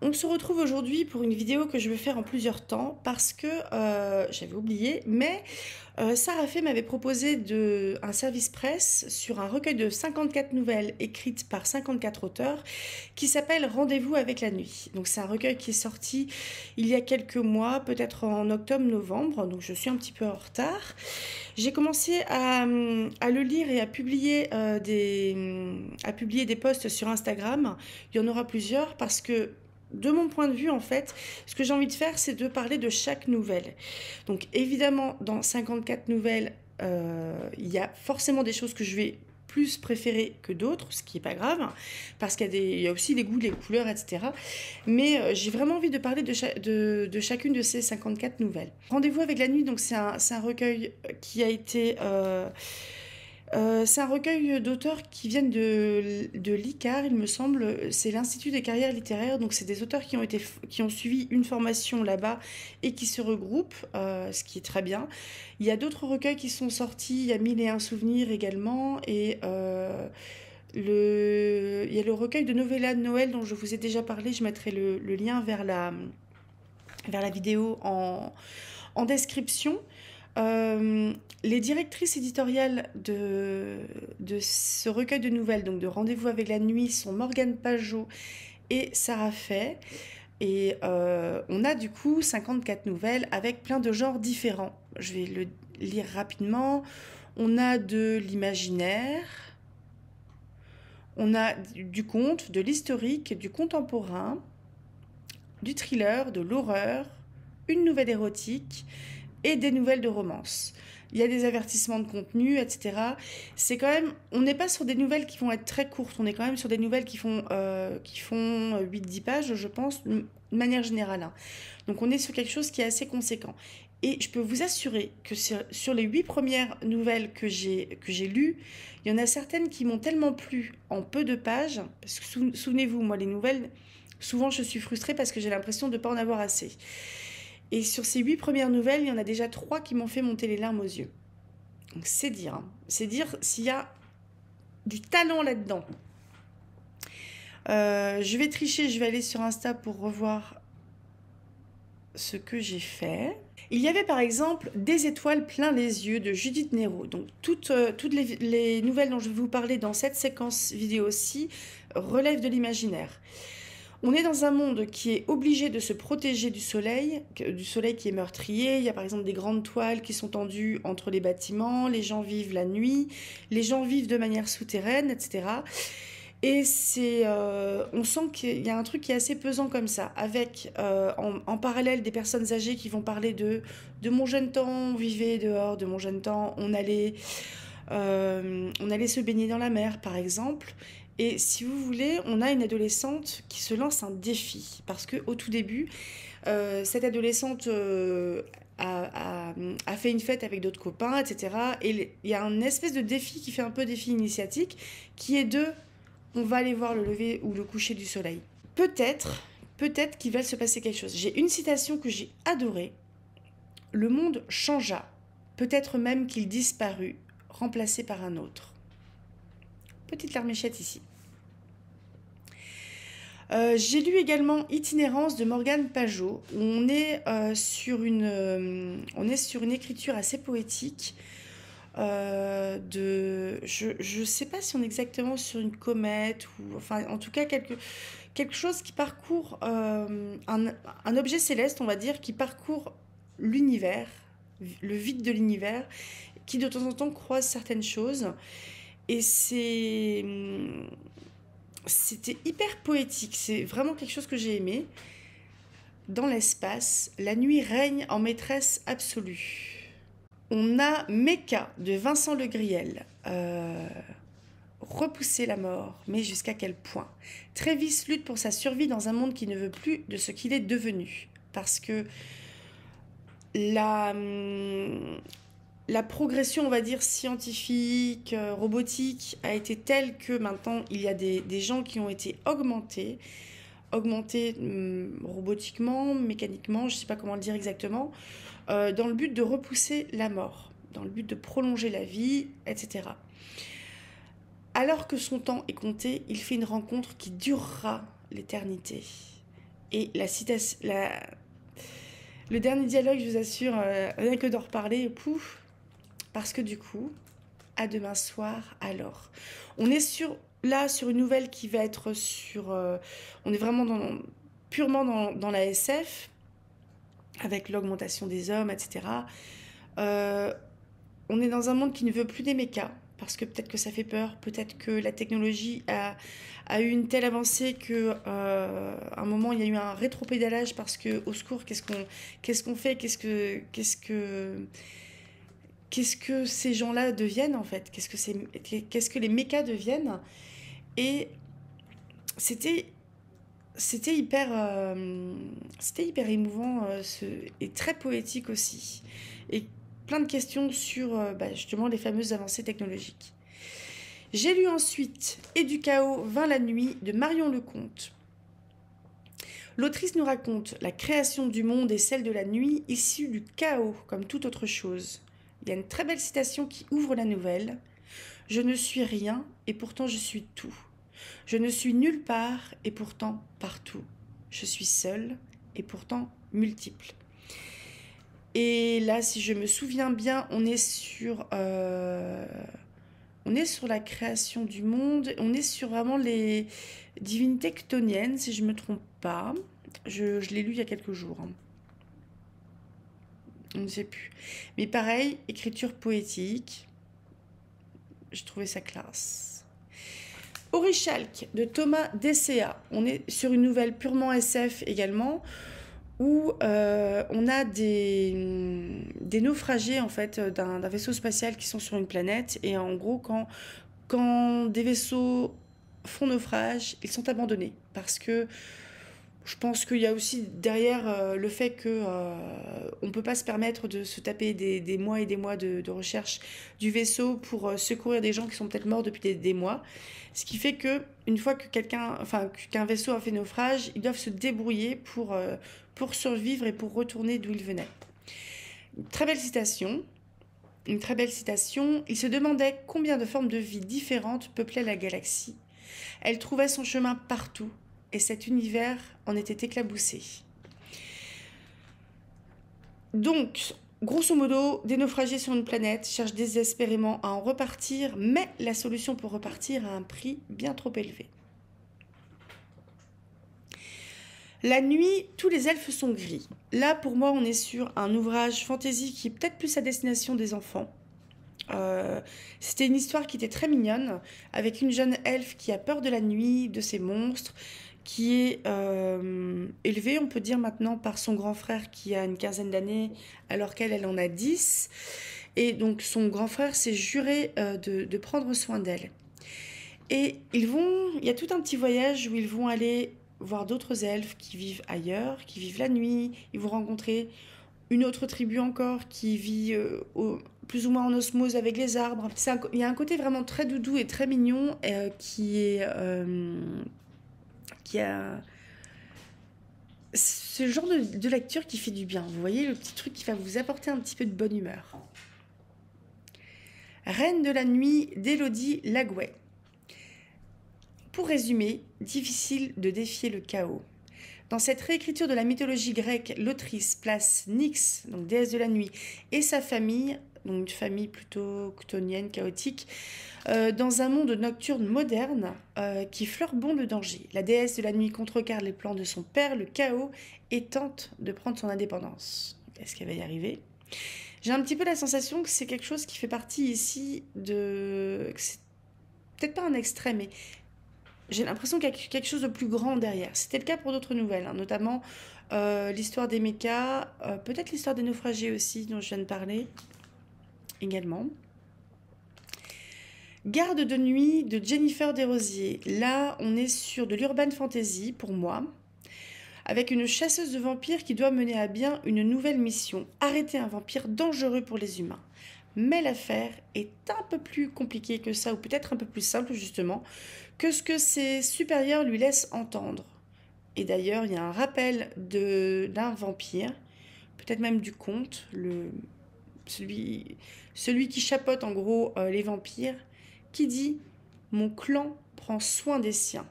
On se retrouve aujourd'hui pour une vidéo que je vais faire en plusieurs temps parce que j'avais oublié, mais Sarah Fay m'avait proposé un service presse sur un recueil de 54 nouvelles écrites par 54 auteurs qui s'appelle Rendez-vous avec la nuit. Donc c'est un recueil qui est sorti il y a quelques mois, peut-être en octobre-novembre, donc je suis un petit peu en retard. J'ai commencé à le lire et à publier des posts sur Instagram. Il y en aura plusieurs parce que de mon point de vue, en fait, ce que j'ai envie de faire, c'est de parler de chaque nouvelle. Donc, évidemment, dans 54 nouvelles, il y a forcément des choses que je vais plus préférer que d'autres, ce qui n'est pas grave, parce il y a aussi les goûts, les couleurs, etc. Mais j'ai vraiment envie de parler de chacune de ces 54 nouvelles. Rendez-vous avec la nuit, donc c'est un recueil qui a été... c'est un recueil d'auteurs qui viennent de l'ICAR, il me semble. C'est l'Institut des carrières littéraires. Donc, c'est des auteurs qui ont suivi une formation là-bas et qui se regroupent, ce qui est très bien. Il y a d'autres recueils qui sont sortis. Il y a Mille et un souvenirs également. Et il y a le recueil de Novella de Noël dont je vous ai déjà parlé. Je mettrai le lien vers la vidéo en description. Les directrices éditoriales de ce recueil de nouvelles, donc de Rendez-vous avec la nuit, sont Morgane Pajot et Sarah Fay. Et on a du coup 54 nouvelles avec plein de genres différents. Je vais le lire rapidement. On a de l'imaginaire, on a du conte, de l'historique, du contemporain, du thriller, de l'horreur, une nouvelle érotique et des nouvelles de romance. Il y a des avertissements de contenu, etc. C'est quand même, on n'est pas sur des nouvelles qui vont être très courtes, on est quand même sur des nouvelles qui font 8-10 pages, je pense, de manière générale, hein. Donc on est sur quelque chose qui est assez conséquent. Et je peux vous assurer que sur les 8 premières nouvelles que j'ai lues, il y en a certaines qui m'ont tellement plu en peu de pages, parce que souvenez-vous, moi les nouvelles, souvent je suis frustrée parce que j'ai l'impression de ne pas en avoir assez. Et sur ces 8 premières nouvelles, il y en a déjà 3 qui m'ont fait monter les larmes aux yeux. Donc c'est dire, hein. C'est dire s'il y a du talent là-dedans. Je vais tricher, je vais aller sur Insta pour revoir ce que j'ai fait. Il y avait par exemple Des étoiles plein les yeux de Judith Néraud. Donc toutes les nouvelles dont je vais vous parler dans cette séquence vidéo-ci relèvent de l'imaginaire. On est dans un monde qui est obligé de se protéger du soleil qui est meurtrier. Il y a par exemple des grandes toiles qui sont tendues entre les bâtiments, les gens vivent la nuit, les gens vivent de manière souterraine, etc. Et on sent qu'il y a un truc qui est assez pesant comme ça, avec en parallèle des personnes âgées qui vont parler de mon jeune temps, on vivait dehors, de mon jeune temps, on allait se baigner dans la mer, par exemple. Et si vous voulez, on a une adolescente qui se lance un défi. Parce qu'au tout début, cette adolescente a fait une fête avec d'autres copains, etc. Et il y a un espèce de défi qui fait un peu défi initiatique, qui est on va aller voir le lever ou le coucher du soleil. Peut-être qu'il va se passer quelque chose. J'ai une citation que j'ai adorée. Le monde changea. Peut-être même qu'il disparut, remplacé par un autre. Petite larmichette ici. J'ai lu également Itinérance de Morgane Pajot, où on est sur une écriture assez poétique. Je ne sais pas si on est exactement sur une comète, ou enfin en tout cas quelque chose qui parcourt un objet céleste, on va dire, qui parcourt l'univers, le vide de l'univers, qui de temps en temps croise certaines choses. Et c'était hyper poétique, c'est vraiment quelque chose que j'ai aimé. Dans l'espace, la nuit règne en maîtresse absolue. On a Mecca de Vincent Le Griel. Repousser la mort, mais jusqu'à quel point? Travis lutte pour sa survie dans un monde qui ne veut plus de ce qu'il est devenu. Parce que la progression, on va dire, scientifique, robotique, a été telle que maintenant, il y a des gens qui ont été augmentés robotiquement, mécaniquement, je ne sais pas comment le dire exactement, dans le but de repousser la mort, dans le but de prolonger la vie, etc. Alors que son temps est compté, il fait une rencontre qui durera l'éternité. Et le dernier dialogue, je vous assure, rien que d'en reparler, pouf, parce que du coup, à demain soir, alors. On est là sur une nouvelle qui va être sur... on est vraiment purement dans la SF, avec l'augmentation des hommes, etc. Euh, on est dans un monde qui ne veut plus des mechas, parce que peut-être que ça fait peur, peut-être que la technologie a eu une telle avancée que à un moment il y a eu un rétropédalage parce que au secours, qu'est-ce qu'on fait, qu'est-ce que ces gens-là deviennent en fait, qu'est-ce que les mechas deviennent. Et c'était c'était hyper émouvant et très poétique aussi. Et plein de questions sur justement les fameuses avancées technologiques. J'ai lu ensuite Et du chaos vint la nuit de Marion Lecomte. L'autrice nous raconte la création du monde et celle de la nuit issue du chaos comme toute autre chose. Il y a une très belle citation qui ouvre la nouvelle. Je ne suis rien et pourtant je suis tout. Je ne suis nulle part et pourtant partout. Je suis seule et pourtant multiple. Et là, si je me souviens bien, on est sur la création du monde. On est sur vraiment les divinités chtoniennes, si je ne me trompe pas. Je l'ai lu il y a quelques jours. Hein. On ne sait plus. Mais pareil, écriture poétique. J'ai trouvé ça classe. Orichalque de Thomas Dessea. On est sur une nouvelle purement SF également, où on a des naufragés en fait d'un vaisseau spatial qui sont sur une planète. Et en gros, quand des vaisseaux font naufrage, ils sont abandonnés. Parce que je pense qu'il y a aussi derrière le fait que on ne peut pas se permettre de se taper des mois et des mois de recherche du vaisseau pour secourir des gens qui sont peut-être morts depuis des mois. Ce qui fait que une fois que qu'un vaisseau a fait naufrage, ils doivent se débrouiller pour survivre et pour retourner d'où ils venaient. Une très belle citation. Une très belle citation. Il se demandait combien de formes de vie différentes peuplaient la galaxie. Elle trouvait son chemin partout. Et cet univers en était éclaboussé. Donc, grosso modo, des naufragés sur une planète cherchent désespérément à en repartir, mais la solution pour repartir a un prix bien trop élevé. La nuit, tous les elfes sont gris. Là, pour moi, on est sur un ouvrage fantasy qui est peut-être plus à destination des enfants. C'était une histoire qui était très mignonne, avec une jeune elfe qui a peur de la nuit, de ces monstres, qui est élevée, on peut dire maintenant, par son grand frère qui a une quinzaine d'années, alors qu'elle en a 10. Et donc son grand frère s'est juré de prendre soin d'elle. Et il y a tout un petit voyage où ils vont aller voir d'autres elfes qui vivent ailleurs, qui vivent la nuit. Ils vont rencontrer une autre tribu encore qui vit plus ou moins en osmose avec les arbres. Il y a un côté vraiment très doudou et très mignon qui a ce genre de lecture qui fait du bien. Vous voyez, le petit truc qui va vous apporter un petit peu de bonne humeur. Reine de la nuit d'Élodie Lagouet. Pour résumer, difficile de défier le chaos. Dans cette réécriture de la mythologie grecque, l'autrice place Nyx, donc déesse de la nuit, et sa famille, donc une famille plutôt chtonienne, chaotique, dans un monde nocturne moderne qui fleure bon le danger. La déesse de la nuit contrecarre les plans de son père, le chaos, et tente de prendre son indépendance. Est-ce qu'elle va y arriver ? J'ai un petit peu la sensation que c'est quelque chose qui fait partie ici de... C'est peut-être pas un extrait, mais j'ai l'impression qu'il y a quelque chose de plus grand derrière. C'était le cas pour d'autres nouvelles, hein, notamment l'histoire des mechas, peut-être l'histoire des naufragés aussi, dont je viens de parler également. Garde de nuit de Jennifer Desrosiers. Là, on est sur de l'urban fantasy, pour moi, avec une chasseuse de vampires qui doit mener à bien une nouvelle mission, arrêter un vampire dangereux pour les humains. Mais l'affaire est un peu plus compliquée que ça, ou peut-être un peu plus simple justement, que ce que ses supérieurs lui laissent entendre. Et d'ailleurs, il y a un rappel d'un vampire, peut-être même du comte, celui qui chapeaute en gros les vampires, qui dit « Mon clan prend soin des siens ».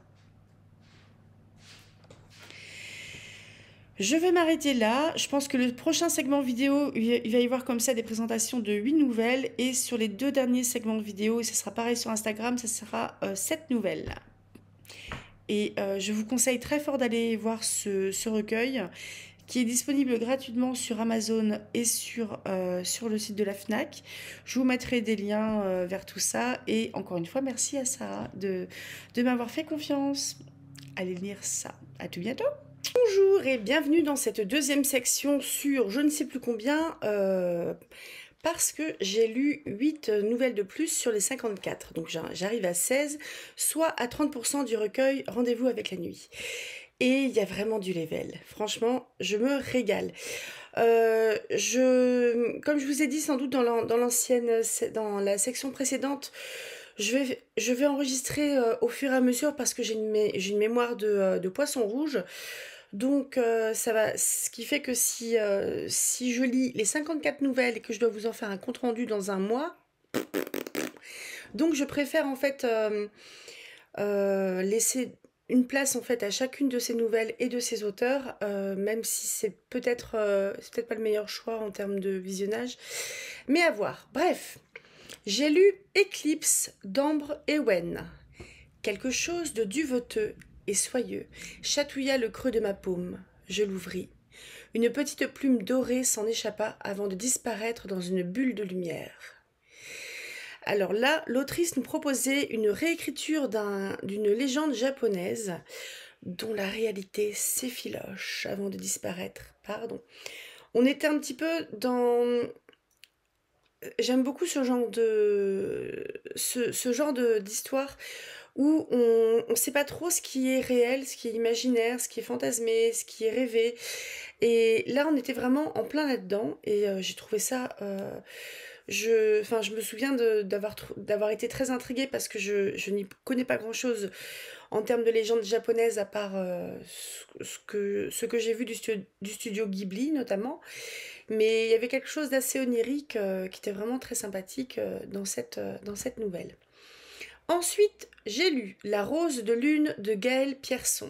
Je vais m'arrêter là. Je pense que le prochain segment vidéo, il va y avoir comme ça des présentations de 8 nouvelles. Et sur les 2 derniers segments vidéo, et ce sera pareil sur Instagram, ce sera 7 nouvelles. Et je vous conseille très fort d'aller voir ce recueil qui est disponible gratuitement sur Amazon et sur le site de la FNAC. Je vous mettrai des liens vers tout ça. Et encore une fois, merci à Sarah de m'avoir fait confiance. Allez lire ça. À tout bientôt. Bonjour et bienvenue dans cette deuxième section sur je ne sais plus combien, parce que j'ai lu 8 nouvelles de plus sur les 54. Donc j'arrive à 16, soit à 30% du recueil Rendez-vous avec la nuit. Et il y a vraiment du level. Franchement, je me régale. Comme je vous ai dit sans doute dans la section précédente, je vais enregistrer au fur et à mesure parce que j'ai une mémoire de poisson rouge. Donc ça va, ce qui fait que si je lis les 54 nouvelles et que je dois vous en faire un compte rendu dans un mois, donc je préfère en fait laisser une place en fait à chacune de ces nouvelles et de ces auteurs, même si c'est peut-être pas le meilleur choix en termes de visionnage, mais à voir. Bref, j'ai lu Éclipse d'Ambre Ewen. Quelque chose de duveteux et soyeux chatouilla le creux de ma paume. Je l'ouvris. Une petite plume dorée s'en échappa avant de disparaître dans une bulle de lumière. Alors là, l'autrice nous proposait une réécriture d'une légende japonaise dont la réalité s'effiloche avant de disparaître. Pardon. On était un petit peu dans... J'aime beaucoup ce genre d'histoire où on ne sait pas trop ce qui est réel, ce qui est imaginaire, ce qui est fantasmé, ce qui est rêvé. Et là, on était vraiment en plein là-dedans et j'ai trouvé ça... je me souviens d'avoir été très intriguée parce que je n'y connais pas grand-chose en termes de légendes japonaises à part ce que j'ai vu du studio Ghibli notamment. Mais il y avait quelque chose d'assez onirique qui était vraiment très sympathique dans cette nouvelle. Ensuite, j'ai lu La rose de lune de Gaël Pierson.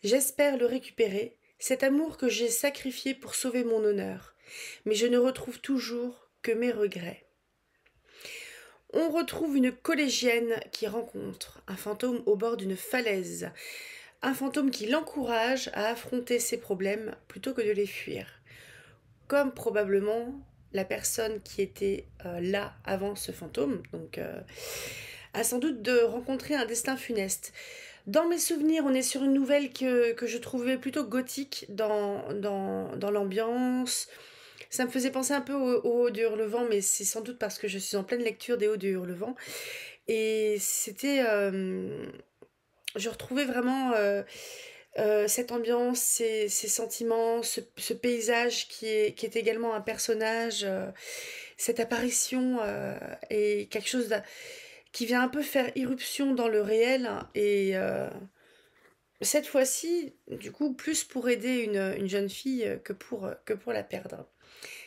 J'espère le récupérer, cet amour que j'ai sacrifié pour sauver mon honneur, mais je ne retrouve toujours que mes regrets. On retrouve une collégienne qui rencontre un fantôme au bord d'une falaise, un fantôme qui l'encourage à affronter ses problèmes plutôt que de les fuir, comme probablement la personne qui était là avant ce fantôme, donc a sans doute de rencontrer un destin funeste. Dans mes souvenirs, on est sur une nouvelle que je trouvais plutôt gothique dans l'ambiance. Ça me faisait penser un peu au Haut de Hurlevent, mais c'est sans doute parce que je suis en pleine lecture des Hauts de Hurlevent. Et c'était... je retrouvais vraiment cette ambiance, ces sentiments, ce paysage qui est également un personnage, cette apparition est quelque chose qui vient un peu faire irruption dans le réel, hein, et cette fois-ci, du coup, plus pour aider une jeune fille que pour la perdre.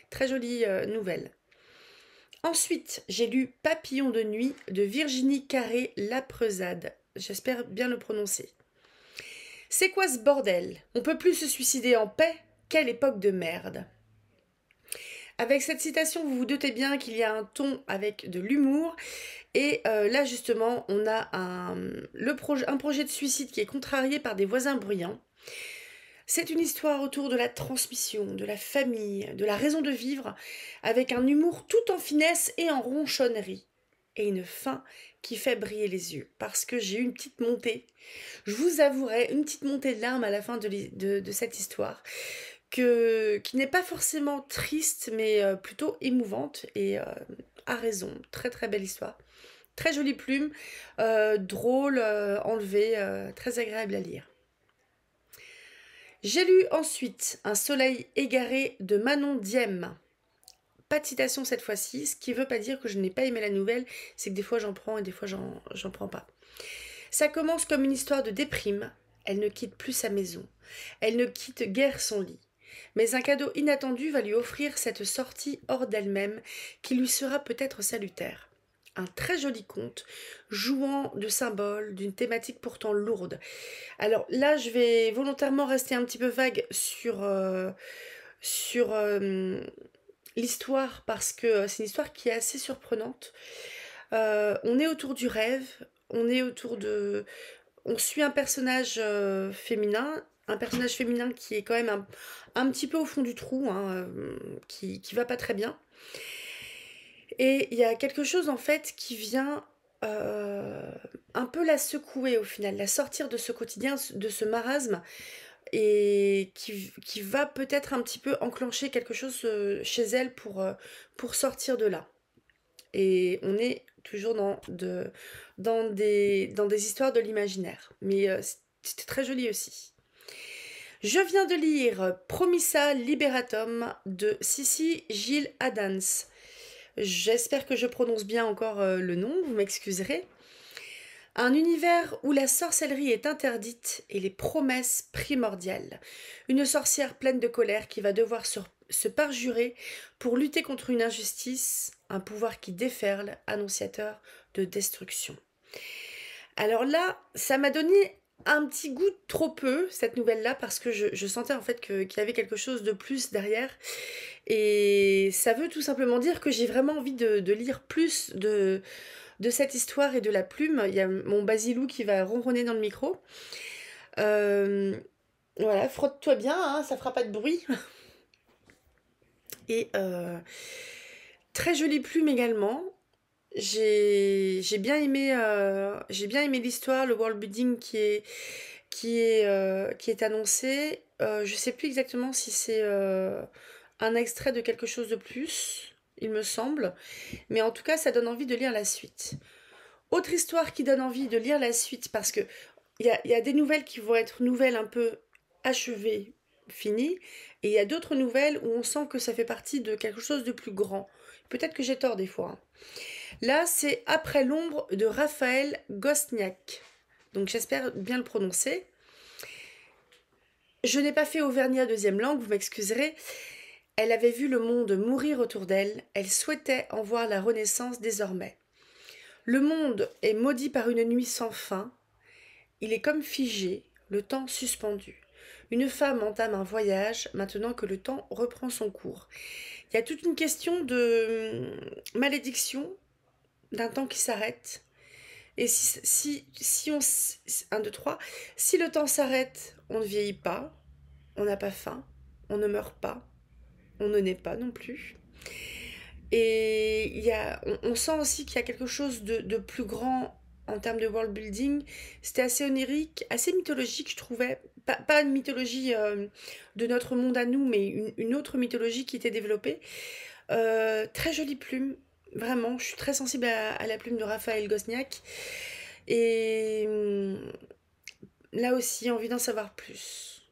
Très jolie nouvelle. Ensuite, j'ai lu Papillon de nuit de Virginie Carré-Laprezade. J'espère bien le prononcer. C'est quoi ce bordel? On peut plus se suicider en paix? Quelle époque de merde! Avec cette citation, vous vous doutez bien qu'il y a un ton avec de l'humour. Et là, justement, on a un projet de suicide qui est contrarié par des voisins bruyants. C'est une histoire autour de la transmission, de la famille, de la raison de vivre, avec un humour tout en finesse et en ronchonnerie. Et une fin qui fait briller les yeux, parce que j'ai eu une petite montée, je vous avouerai, une petite montée de larmes à la fin de cette histoire, qui n'est pas forcément triste, mais plutôt émouvante, et à raison, très très belle histoire. Très jolie plume, drôle, enlevée, très agréable à lire. J'ai lu ensuite Un soleil égaré de Manon Diem. Pas de citation cette fois-ci, ce qui ne veut pas dire que je n'ai pas aimé la nouvelle, c'est que des fois j'en prends et des fois j'en prends pas. Ça commence comme une histoire de déprime. Elle ne quitte plus sa maison. Elle ne quitte guère son lit. Mais un cadeau inattendu va lui offrir cette sortie hors d'elle-même qui lui sera peut-être salutaire. un très joli conte, jouant de symboles, d'une thématique pourtant lourde. Alors là, je vais volontairement rester un petit peu vague sur l'histoire, parce que c'est une histoire qui est assez surprenante. On est autour du rêve, on est autour de... On suit un personnage féminin qui est quand même un petit peu au fond du trou, hein, qui va pas très bien. Et il y a quelque chose en fait qui vient euh, un peu la secouer au final, la sortir de ce quotidien, de ce marasme, et qui va peut-être un petit peu enclencher quelque chose chez elle pour sortir de là. Et on est toujours dans des histoires de l'imaginaire. Mais c'était très joli aussi. Je viens de lire Promissa Liberatum de Sissi Gilles Adams. J'espère que je prononce bien encore le nom, vous m'excuserez. Un univers où la sorcellerie est interdite et les promesses primordiales. Une sorcière pleine de colère qui va devoir se parjurer pour lutter contre une injustice, un pouvoir qui déferle, annonciateur de destruction. Alors là, ça m'a donné un petit goût de trop peu, cette nouvelle-là, parce que je sentais en fait qu'il y avait quelque chose de plus derrière. Et ça veut tout simplement dire que j'ai vraiment envie de lire plus de cette histoire et de la plume. Il y a mon basilou qui va ronronner dans le micro. Euh, voilà, frotte-toi bien, hein, ça fera pas de bruit. Et très jolie plume également. J'ai bien aimé l'histoire, le world building qui est annoncé. Je sais plus exactement si c'est un extrait de quelque chose de plus, il me semble. Mais en tout cas, ça donne envie de lire la suite. Autre histoire qui donne envie de lire la suite, parce que il y a des nouvelles qui vont être nouvelles un peu achevées, finies, et il y a d'autres nouvelles où on sent que ça fait partie de quelque chose de plus grand. Peut-être que j'ai tort des fois, hein. Là, c'est Après l'ombre de Raphaël Gosniak. Donc j'espère bien le prononcer. Je n'ai pas fait Auvergnat deuxième langue, vous m'excuserez. Elle avait vu le monde mourir autour d'elle. Elle souhaitait en voir la renaissance désormais. Le monde est maudit par une nuit sans fin. Il est comme figé, le temps suspendu. Une femme entame un voyage maintenant que le temps reprend son cours. Il y a toute une question de malédiction, d'un temps qui s'arrête. Et si on... 1, 2, 3. Si le temps s'arrête, on ne vieillit pas, on n'a pas faim, on ne meurt pas, on ne naît pas non plus. Et on sent aussi qu'il y a quelque chose de plus grand en termes de world building. C'était assez onirique, assez mythologique, je trouvais. Pas une mythologie de notre monde à nous, mais une autre mythologie qui était développée. Très jolie plume, vraiment. Je suis très sensible à la plume de Raphaël Gosniak. Et là aussi, envie d'en savoir plus.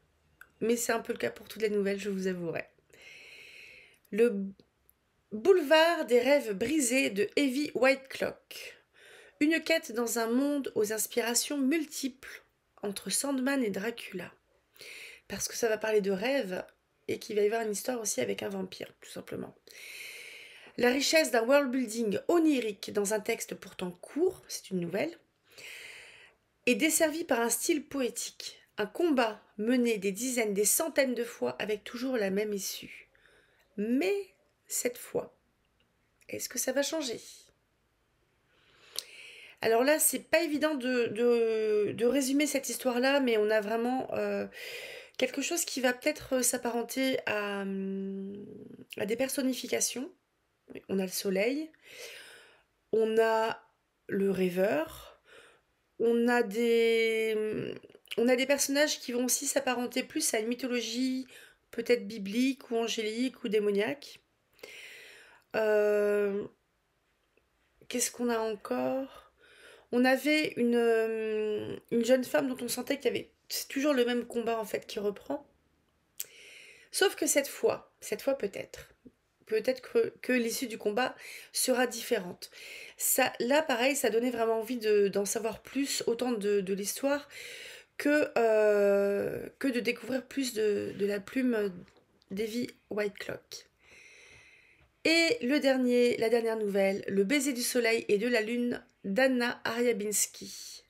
Mais c'est un peu le cas pour toutes les nouvelles, je vous avouerai. Le Boulevard des rêves brisés de Evie Whiteclock. Une quête dans un monde aux inspirations multiples entre Sandman et Dracula. Parce que ça va parler de rêves et qu'il va y avoir une histoire aussi avec un vampire, tout simplement. La richesse d'un world building onirique dans un texte pourtant court, c'est une nouvelle, est desservie par un style poétique. Un combat mené des dizaines, des centaines de fois avec toujours la même issue. Mais cette fois, est-ce que ça va changer? Alors là, c'est pas évident de résumer cette histoire-là, mais on a vraiment quelque chose qui va peut-être s'apparenter à des personnifications. On a le soleil, on a le rêveur, on a des personnages qui vont aussi s'apparenter plus à une mythologie peut-être biblique ou angélique ou démoniaque. Euh, Qu'est-ce qu'on a encore? On avait une jeune femme dont on sentait qu'il y avait... C'est toujours le même combat en fait qui reprend. Sauf que cette fois peut-être. Peut-être que l'issue du combat sera différente. Ça, là, pareil, ça donnait vraiment envie d'en savoir plus, autant de l'histoire, que de découvrir plus de la plume d'Evie Whiteclock. Et la dernière nouvelle, Le baiser du soleil et de la lune d'Anna Ariabinski.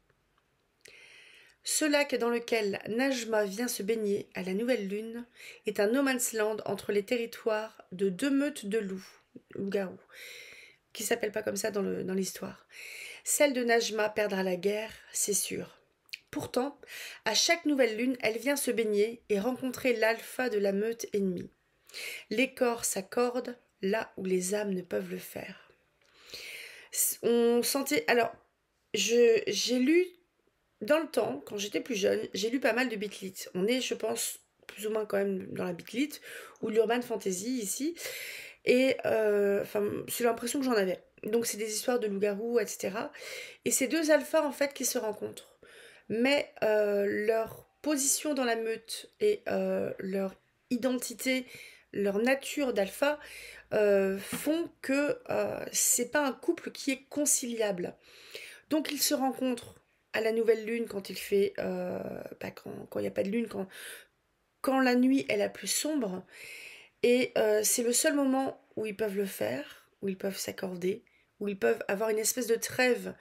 Ce lac dans lequel Najma vient se baigner à la nouvelle lune est un no man's land entre les territoires de deux meutes de loups-garous, qui s'appellent pas comme ça dans l'histoire. Celle de Najma perdra la guerre, c'est sûr. Pourtant, à chaque nouvelle lune, elle vient se baigner et rencontrer l'alpha de la meute ennemie. Les corps s'accordent là où les âmes ne peuvent le faire. On sentait... Alors, j'ai lu, dans le temps, quand j'étais plus jeune, j'ai lu pas mal de Beatlit. On est, je pense, plus ou moins quand même dans la Beatlit, ou l'urban fantasy ici. Et, c'est l'impression que j'en avais. Donc, c'est des histoires de loups-garous, etc. Et c'est deux alphas, en fait, qui se rencontrent. Mais leur position dans la meute et leur identité, leur nature d'alpha font que c'est pas un couple qui est conciliable. Donc ils se rencontrent à la nouvelle lune quand il fait quand il n'y a pas de lune, quand la nuit est la plus sombre, et c'est le seul moment où ils peuvent le faire, où ils peuvent s'accorder, où ils peuvent avoir une espèce de trêve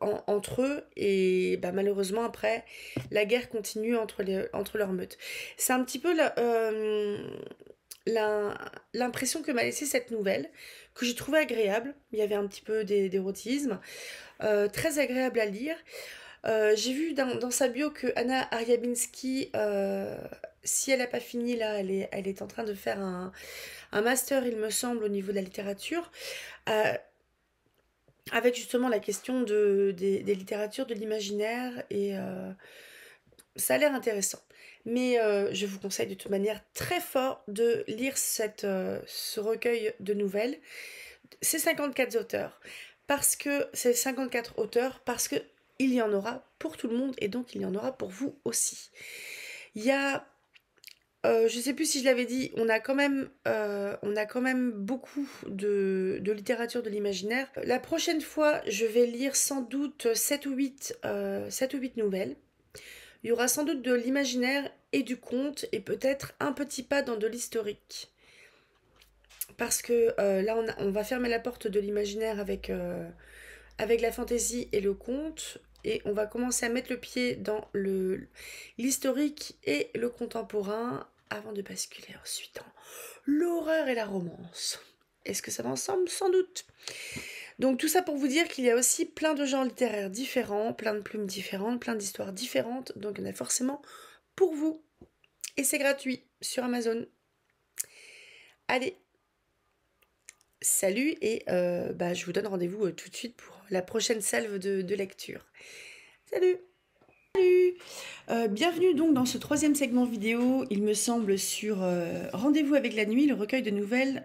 entre eux, et malheureusement après la guerre continue entre leurs meutes. C'est un petit peu l'impression que m'a laissé cette nouvelle, que j'ai trouvée agréable. Il y avait un petit peu d'érotisme, très agréable à lire. J'ai vu dans sa bio que Anna Ariabinski, si elle n'a pas fini là, elle est en train de faire un master, il me semble, au niveau de la littérature, avec justement la question des littératures de l'imaginaire, et ça a l'air intéressant. Mais je vous conseille de toute manière très fort de lire ce recueil de nouvelles. C'est 54 auteurs, parce que c'est 54 auteurs, parce que il y en aura pour tout le monde, et donc il y en aura pour vous aussi. Il y a je ne sais plus si je l'avais dit, on a quand même beaucoup de littérature de l'imaginaire. La prochaine fois, je vais lire sans doute 7 ou 8 nouvelles. Il y aura sans doute de l'imaginaire et du conte, et peut-être un petit pas dans de l'historique. Parce que là, on va fermer la porte de l'imaginaire avec la fantaisie et le conte, et on va commencer à mettre le pied dans l'historique et le contemporain, avant de basculer ensuite dans l'horreur et la romance. Est-ce que ça va ensemble? Sans doute. Donc tout ça pour vous dire qu'il y a aussi plein de genres littéraires différents, plein de plumes différentes, plein d'histoires différentes, donc il y en a forcément pour vous. Et c'est gratuit sur Amazon. Allez, salut, et je vous donne rendez-vous tout de suite pour la prochaine salve de lecture. Salut! Bienvenue donc dans ce troisième segment vidéo, il me semble, sur Rendez-vous avec la nuit, le recueil de nouvelles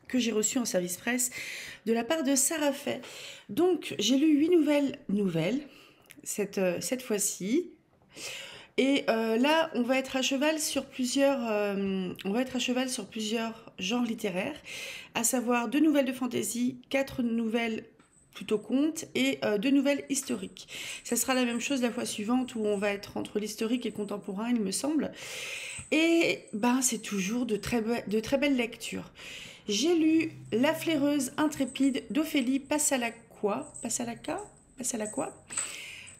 que j'ai reçu en service presse de la part de Sarah Fay. Donc j'ai lu 8 nouvelles cette fois-ci. Et là, on va être à cheval sur plusieurs genres littéraires, à savoir 2 nouvelles de fantasy, 4 nouvelles plutôt contes, et 2 nouvelles historiques. Ça sera la même chose la fois suivante, où on va être entre l'historique et le contemporain, il me semble. Et c'est toujours de très belles lectures. J'ai lu La flaireuse intrépide d'Ophélie Passalacqua.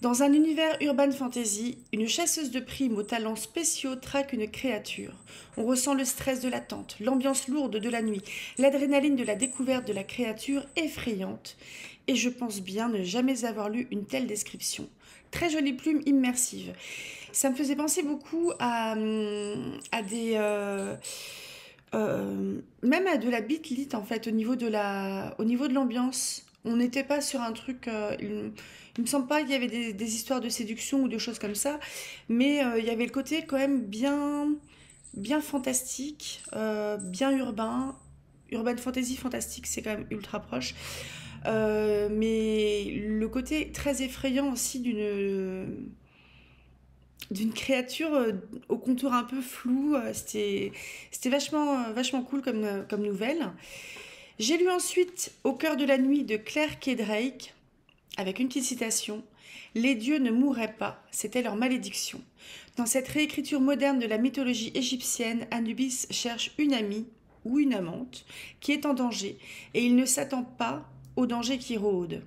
Dans un univers urban fantasy, une chasseuse de primes aux talents spéciaux traque une créature. On ressent le stress de l'attente, l'ambiance lourde de la nuit, l'adrénaline de la découverte de la créature effrayante. Et je pense bien ne jamais avoir lu une telle description. Très jolie plume immersive. Ça me faisait penser beaucoup à des... même à de la beatlit, en fait, au niveau de l'ambiance. On n'était pas sur un truc... il me semble pas qu'il y avait des histoires de séduction ou de choses comme ça, mais il y avait le côté quand même bien fantastique, bien urbain. Urban fantasy fantastique, c'est quand même ultra proche. Mais le côté très effrayant aussi d'une créature au contour un peu flou, c'était vachement cool comme nouvelle. J'ai lu ensuite Au cœur de la nuit de Claire K. Drake, avec une petite citation. Les dieux ne mourraient pas, c'était leur malédiction. Dans cette réécriture moderne de la mythologie égyptienne, Anubis cherche une amie, ou une amante qui est en danger et il ne s'attend pas au danger qui rôde.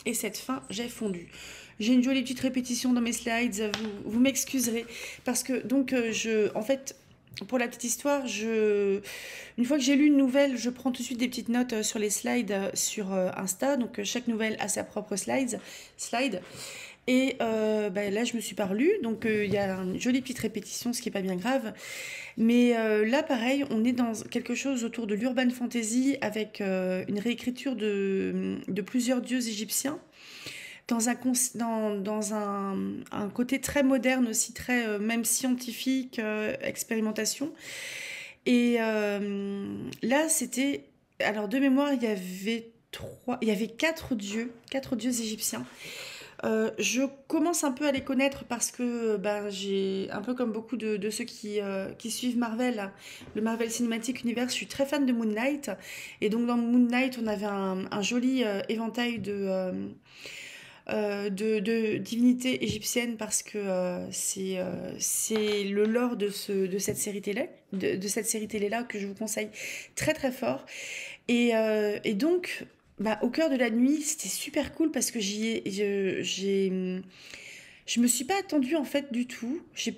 Et cette fin, j'ai fondu. J'ai une jolie petite répétition dans mes slides, vous m'excuserez, parce que donc en fait, pour la petite histoire, une fois que j'ai lu une nouvelle, je prends tout de suite des petites notes sur les slides sur Insta, donc chaque nouvelle a sa propre slide. Et là, je me suis pas relue, donc il y a une jolie petite répétition, ce qui est pas bien grave. Mais là, pareil, on est dans quelque chose autour de l'urban fantasy avec une réécriture de plusieurs dieux égyptiens dans un côté très moderne aussi, très même scientifique, expérimentation. Et là, c'était... Alors, de mémoire, il y avait quatre dieux égyptiens. Je commence un peu à les connaître parce que j'ai, un peu comme beaucoup de ceux qui suivent Marvel, le Marvel Cinematic Universe, je suis très fan de Moon Knight. Et donc dans Moon Knight, on avait un joli éventail de divinités égyptiennes parce que c'est le lore de cette série télé, de cette série télé-là que je vous conseille très très fort. Et donc, au cœur de la nuit, c'était super cool parce que je me suis pas attendue en fait du tout. J'ai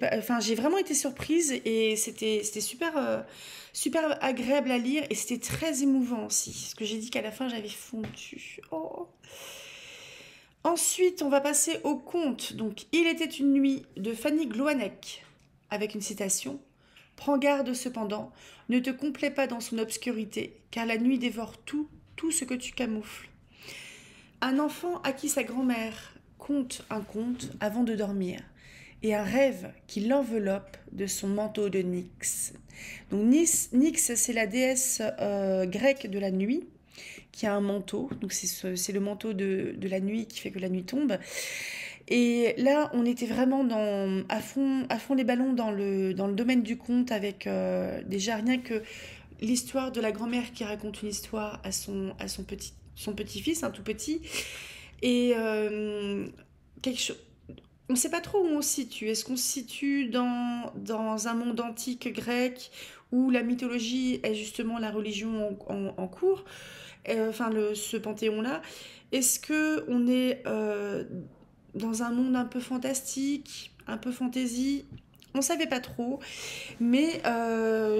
vraiment été surprise et c'était super, super agréable à lire et c'était très émouvant aussi. Ce que j'ai dit qu'à la fin j'avais fondu. Oh. Ensuite, on va passer au conte. Donc, Il était une nuit de Fanny Gloanec avec une citation. Prends garde cependant, ne te complais pas dans son obscurité, car la nuit dévore tout ce que tu camoufles. Un enfant à qui sa grand-mère conte un conte avant de dormir, et un rêve qui l'enveloppe de son manteau de Nyx. Donc Nyx, c'est la déesse grecque de la nuit, qui a un manteau, donc c'est le manteau de la nuit qui fait que la nuit tombe. Et là, on était vraiment à fond les ballons dans le domaine du conte avec déjà rien que l'histoire de la grand-mère qui raconte une histoire à son petit-fils, un tout petit. Et quelque chose. On ne sait pas trop où on se situe. Est-ce qu'on se situe dans un monde antique grec où la mythologie est justement la religion en cours, ce panthéon-là? Est-ce qu'on est dans un monde un peu fantastique, un peu fantasy? On savait pas trop, mais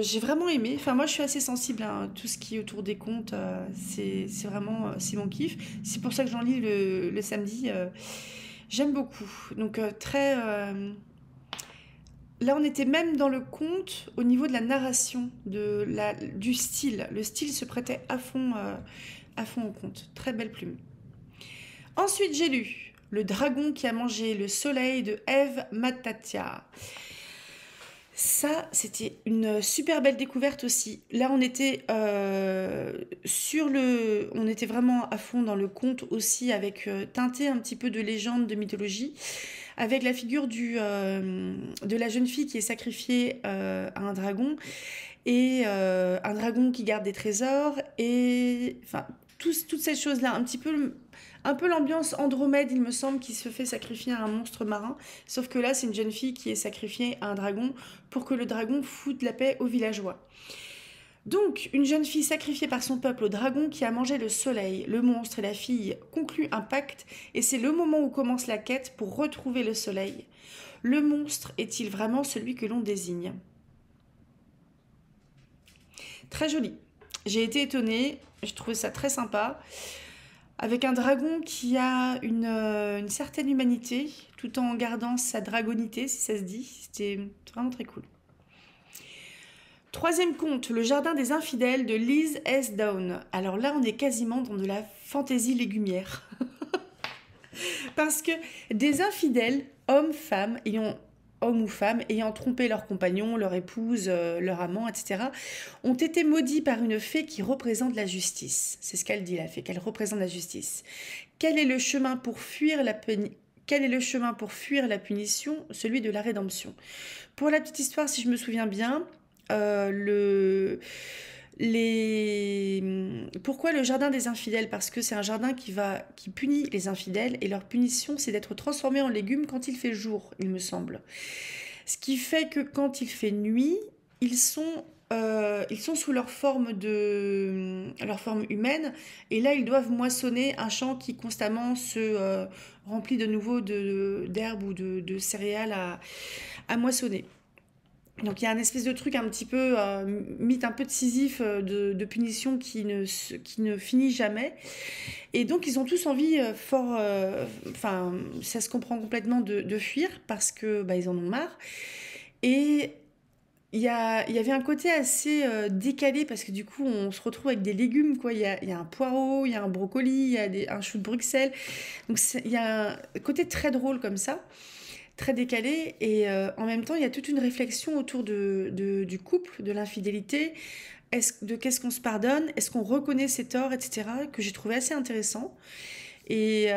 j'ai vraiment aimé. Enfin, moi, je suis assez sensible à tout ce qui est autour des contes. C'est vraiment c'est mon kiff. C'est pour ça que j'en lis le samedi. J'aime beaucoup. Donc très. Là, on était même dans le conte au niveau de la narration, du style. Le style se prêtait à fond au conte. Très belle plume. Ensuite, j'ai lu Le dragon qui a mangé le soleil de Eve Matatia. Ça, c'était une super belle découverte aussi. Là, on était on était vraiment à fond dans le conte aussi, avec teinté un petit peu de légende, de mythologie, avec la figure de la jeune fille qui est sacrifiée à un dragon, et un dragon qui garde des trésors, et enfin, toutes ces choses-là, un peu l'ambiance Andromède, il me semble, qui se fait sacrifier à un monstre marin. Sauf que là, c'est une jeune fille qui est sacrifiée à un dragon pour que le dragon foute la paix aux villageois. Donc, une jeune fille sacrifiée par son peuple au dragon qui a mangé le soleil, le monstre et la fille concluent un pacte, et c'est le moment où commence la quête pour retrouver le soleil. Le monstre est-il vraiment celui que l'on désigne? Très joli. J'ai été étonnée, je trouvais ça très sympa. Avec un dragon qui a une certaine humanité, tout en gardant sa dragonité, si ça se dit. C'était vraiment très cool. Troisième conte, Le Jardin des Infidèles de Liz S. Down. Alors là, on est quasiment dans de la fantaisie légumière. Parce que des infidèles, hommes ou femmes, ayant trompé leur compagnon, leur épouse, leur amant, etc., ont été maudits par une fée qui représente la justice. C'est ce qu'elle dit, la fée, qu'elle représente la justice. Quel est le chemin pour fuir la punition? Celui de la rédemption. Pour la petite histoire, si je me souviens bien, pourquoi le jardin des infidèles? Parce que c'est un jardin qui punit les infidèles, et leur punition, c'est d'être transformés en légumes quand il fait jour, il me semble. Ce qui fait que quand il fait nuit, ils sont ils sont sous leur forme humaine, et là ils doivent moissonner un champ qui constamment se remplit de nouveau d'herbes ou de céréales à moissonner. Donc il y a un espèce de truc un petit peu, mythe un peu de Sisyphe, de punition qui ne finit jamais. Et donc ils ont tous envie enfin ça se comprend complètement de fuir parce que bah, ils en ont marre. Et il y avait un côté assez décalé parce que du coup on se retrouve avec des légumes quoi. Il y a un poireau, il y a un brocoli, il y a un chou de Bruxelles. Donc il y a un côté très drôle comme ça, très décalé. Et en même temps il y a toute une réflexion autour du couple, de l'infidélité, de qu'est-ce qu'on se pardonne, est-ce qu'on reconnaît ses torts, etc. que j'ai trouvé assez intéressant. Et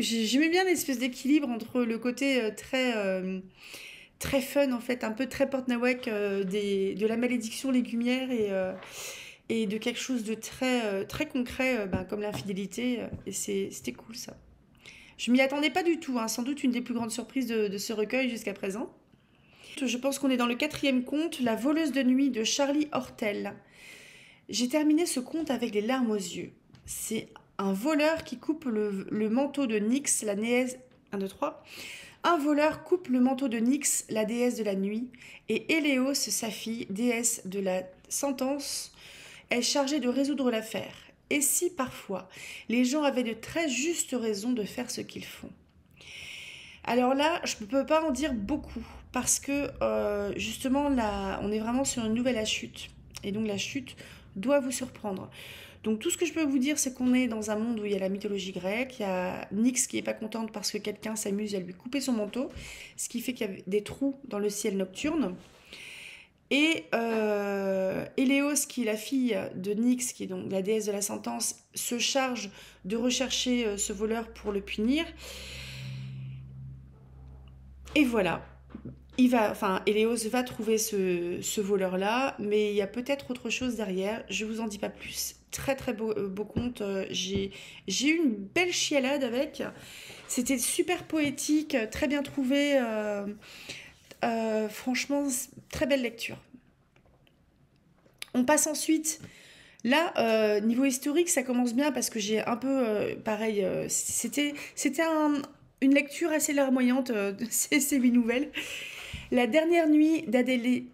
j'aimais bien l'espèce d'équilibre entre le côté très fun en fait, un peu très Portnawak de la malédiction légumière et de quelque chose de très concret ben, comme l'infidélité. Et c'était cool ça. Je m'y attendais pas du tout, hein, sans doute une des plus grandes surprises de ce recueil jusqu'à présent. Je pense qu'on est dans le 4e conte, La voleuse de nuit de Charlie Hortel. J'ai terminé ce conte avec les larmes aux yeux. C'est un voleur qui coupe le manteau de Nyx, la déesse... 1, 2, 3. Un voleur coupe le manteau de Nyx, la déesse de la nuit, et Éléos, sa fille, déesse de la sentence, est chargée de résoudre l'affaire. Et si parfois les gens avaient de très justes raisons de faire ce qu'ils font? Alors là, je ne peux pas en dire beaucoup, parce que justement, là, on est vraiment sur une nouvelle chute. Et donc la chute doit vous surprendre. Donc tout ce que je peux vous dire, c'est qu'on est dans un monde où il y a la mythologie grecque, il y a Nyx qui n'est pas contente parce que quelqu'un s'amuse à lui couper son manteau, ce qui fait qu'il y a des trous dans le ciel nocturne. Et Éléos, qui est la fille de Nyx, qui est donc la déesse de la sentence, se charge de rechercher ce voleur pour le punir. Et voilà. Éléos va trouver ce voleur-là, mais il y a peut-être autre chose derrière. Je vous en dis pas plus. Très très beau conte. J'ai eu une belle chialade avec. C'était super poétique, très bien trouvé. Franchement, très belle lecture. On passe ensuite. Là, niveau historique, ça commence bien parce que j'ai un peu, pareil, c'était une lecture assez larmoyante de ces 8 nouvelles. La dernière nuit d'Adélaïde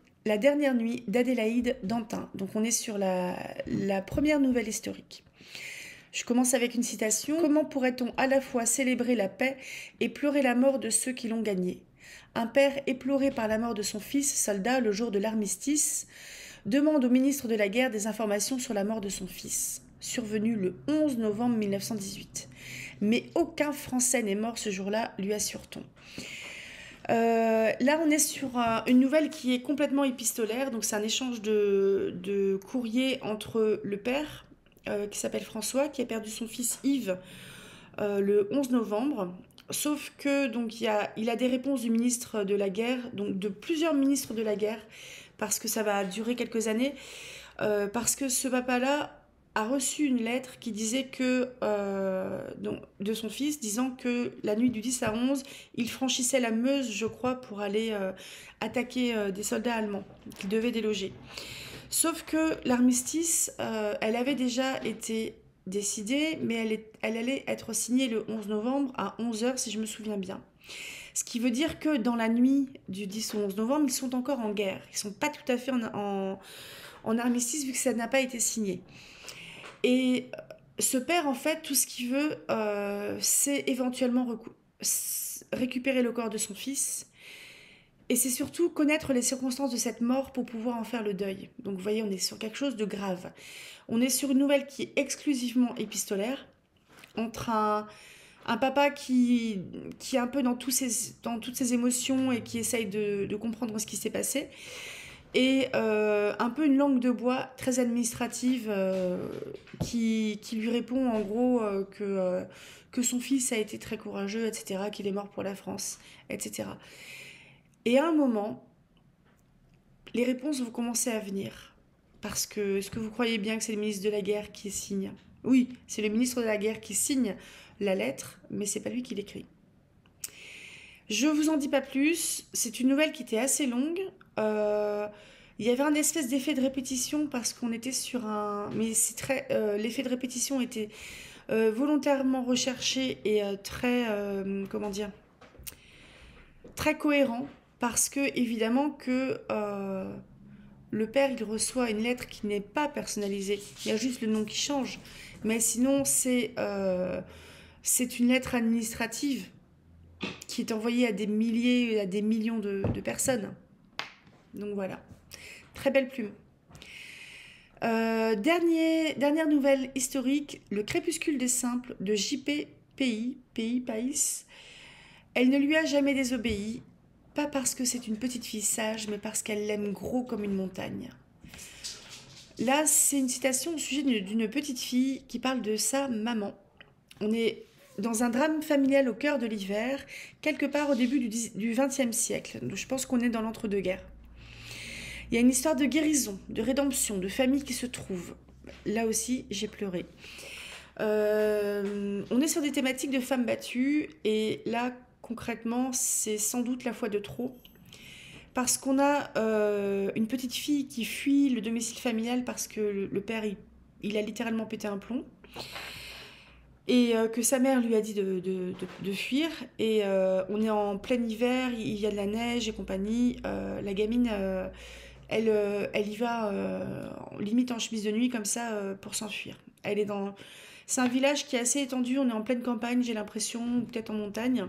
Dantin. Donc on est sur la première nouvelle historique. Je commence avec une citation. Comment pourrait-on à la fois célébrer la paix et pleurer la mort de ceux qui l'ont gagnée? Un père éploré par la mort de son fils, soldat, le jour de l'armistice, demande au ministre de la Guerre des informations sur la mort de son fils, survenu le 11 novembre 1918. Mais aucun Français n'est mort ce jour-là, lui assure-t-on. Là, on est sur une nouvelle qui est complètement épistolaire. Donc, c'est un échange de courrier entre le père, qui s'appelle François, qui a perdu son fils Yves le 11 novembre. Sauf que donc il a des réponses du ministre de la Guerre, donc de plusieurs ministres de la Guerre, parce que ça va durer quelques années, parce que ce papa-là a reçu une lettre qui disait que de son fils, disant que la nuit du 10 à 11, il franchissait la Meuse, je crois, pour aller attaquer des soldats allemands qu'il devait déloger. Sauf que l'armistice, elle avait déjà été décidée, mais elle allait être signée le 11 novembre à 11h, si je me souviens bien. Ce qui veut dire que dans la nuit du 10 au 11 novembre, ils sont encore en guerre. Ils ne sont pas tout à fait en armistice, vu que ça n'a pas été signé. Et ce père, en fait, tout ce qu'il veut, c'est éventuellement récupérer le corps de son fils. Et c'est surtout connaître les circonstances de cette mort pour pouvoir en faire le deuil. Donc vous voyez, on est sur quelque chose de grave. On est sur une nouvelle qui est exclusivement épistolaire, entre un papa qui est un peu dans toutes ses émotions et qui essaye de comprendre ce qui s'est passé, et un peu une langue de bois très administrative qui lui répond en gros que son fils a été très courageux, etc., qu'il est mort pour la France, etc. Et à un moment, les réponses vont commencer à venir. Parce que, est-ce que vous croyez bien que c'est le ministre de la Guerre qui signe? Oui, c'est le ministre de la Guerre qui signe la lettre, mais c'est pas lui qui l'écrit. Je vous en dis pas plus. C'est une nouvelle qui était assez longue. Il y avait un espèce d'effet de répétition parce qu'on était sur un... Mais c'est très... l'effet de répétition était volontairement recherché et très... comment dire? Très cohérent parce que, évidemment, que le père, il reçoit une lettre qui n'est pas personnalisée. Il y a juste le nom qui change. Mais sinon, c'est une lettre administrative qui est envoyée à des milliers, à des millions de personnes. Donc voilà. Très belle plume. Dernière nouvelle historique, le crépuscule des simples de J.P. Pays. Elle ne lui a jamais désobéi, pas parce que c'est une petite fille sage, mais parce qu'elle l'aime gros comme une montagne. Là, c'est une citation au sujet d'une petite fille qui parle de sa maman. On est dans un drame familial au cœur de l'hiver, quelque part au début du XXe siècle. Donc, je pense qu'on est dans l'entre-deux-guerres. Il y a une histoire de guérison, de rédemption, de famille qui se trouvent. Là aussi, j'ai pleuré. On est sur des thématiques de femmes battues, et là, concrètement, c'est sans doute la fois de trop. Parce qu'on a une petite fille qui fuit le domicile familial parce que le père, il a littéralement pété un plomb. Et que sa mère lui a dit de fuir. Et on est en plein hiver, il y a de la neige et compagnie. La gamine, elle y va limite en chemise de nuit comme ça pour s'enfuir. Elle est dans... C'est un village qui est assez étendu, on est en pleine campagne, j'ai l'impression, peut-être en montagne.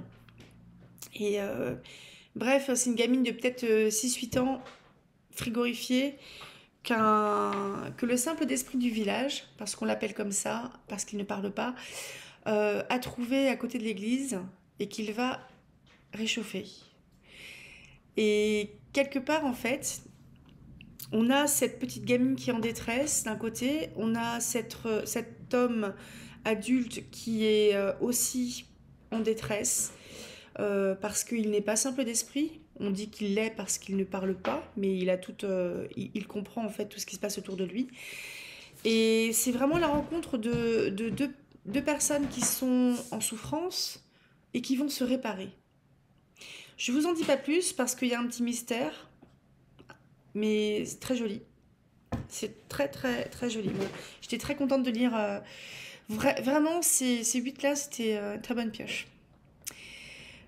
Et bref, c'est une gamine de peut-être 6-8 ans, frigorifiée, que le simple d'esprit du village, parce qu'on l'appelle comme ça, parce qu'il ne parle pas, a trouvé à côté de l'église et qu'il va réchauffer. Et quelque part, en fait, on a cette petite gamine qui est en détresse d'un côté, on a cet homme adulte qui est aussi en détresse parce qu'il n'est pas simple d'esprit. On dit qu'il l'est parce qu'il ne parle pas, mais il comprend en fait tout ce qui se passe autour de lui. Et c'est vraiment la rencontre de deux personnes qui sont en souffrance et qui vont se réparer. Je vous en dis pas plus parce qu'il y a un petit mystère, mais c'est très joli. C'est très très très joli. Moi, j'étais très contente de lire. Vraiment, ces 8-là, c'était une très bonne pioche.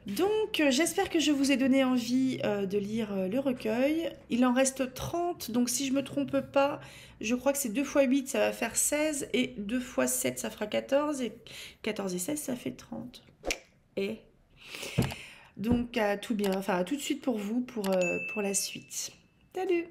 Donc, j'espère que je vous ai donné envie de lire le recueil. Il en reste 30, donc si je ne me trompe pas, je crois que c'est 2 x 8, ça va faire 16, et 2 x 7, ça fera 14, et 14 et 16, ça fait 30. Et donc, à tout bien, enfin, à tout de suite pour vous, pour la suite. Salut!